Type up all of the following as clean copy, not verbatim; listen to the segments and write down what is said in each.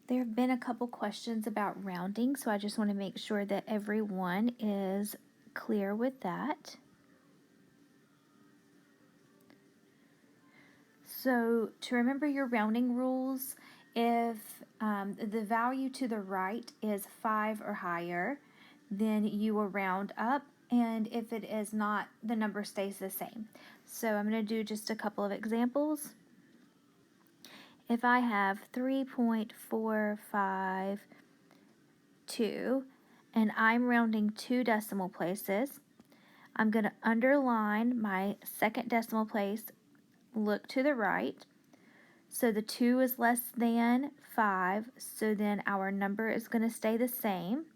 There have been a couple questions about rounding, so I just want to make sure that everyone is clear with that. So to remember your rounding rules, if the value to the right is 5 or higher, then you will round up, and if it is not, the number stays the same. So I'm going to do just a couple of examples. If I have 3.452 and I'm rounding 2 decimal places, I'm going to underline my second decimal place, look to the right. So the 2 is less than 5, so then our number is going to stay the same,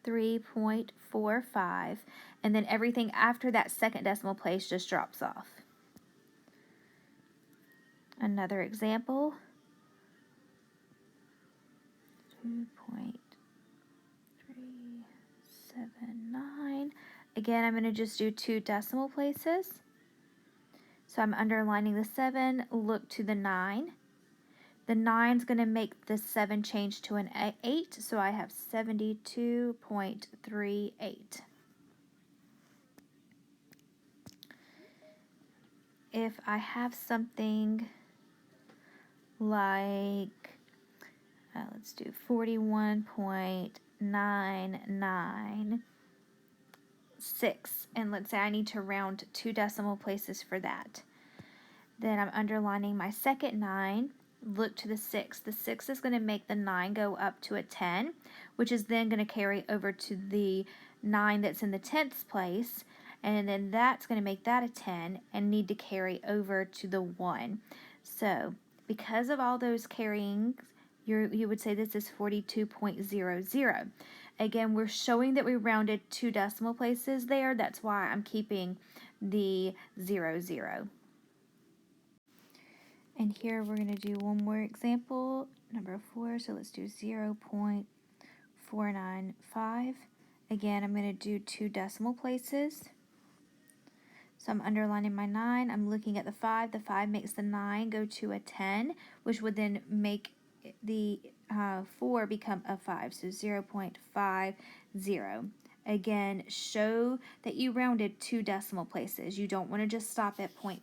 3.45, and then everything after that second decimal place just drops off. Another example, 2.379. Again, I'm going to just do 2 decimal places. So I'm underlining the 7, look to the 9. The 9 is going to make the 7 change to an 8, so I have 72.38. If I have something like, let's do 41.996, and let's say I need to round 2 decimal places for that. Then I'm underlining my second 9, look to the 6. The 6 is going to make the 9 go up to a 10, which is then going to carry over to the 9 that's in the 10th place, and then that's going to make that a 10 and need to carry over to the 1. So because of all those carryings, you would say this is 42.00. Again, we're showing that we rounded 2 decimal places there. That's why I'm keeping the 00. And here we're going to do one more example, number 4. So let's do 0.495. Again, I'm going to do 2 decimal places. So I'm underlining my 9. I'm looking at the 5. The 5 makes the 9 go to a 10, which would then make the 4 become a 5. So 0.50. Again, show that you rounded 2 decimal places. You don't want to just stop at 0.5.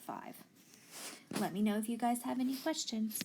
Let me know if you guys have any questions.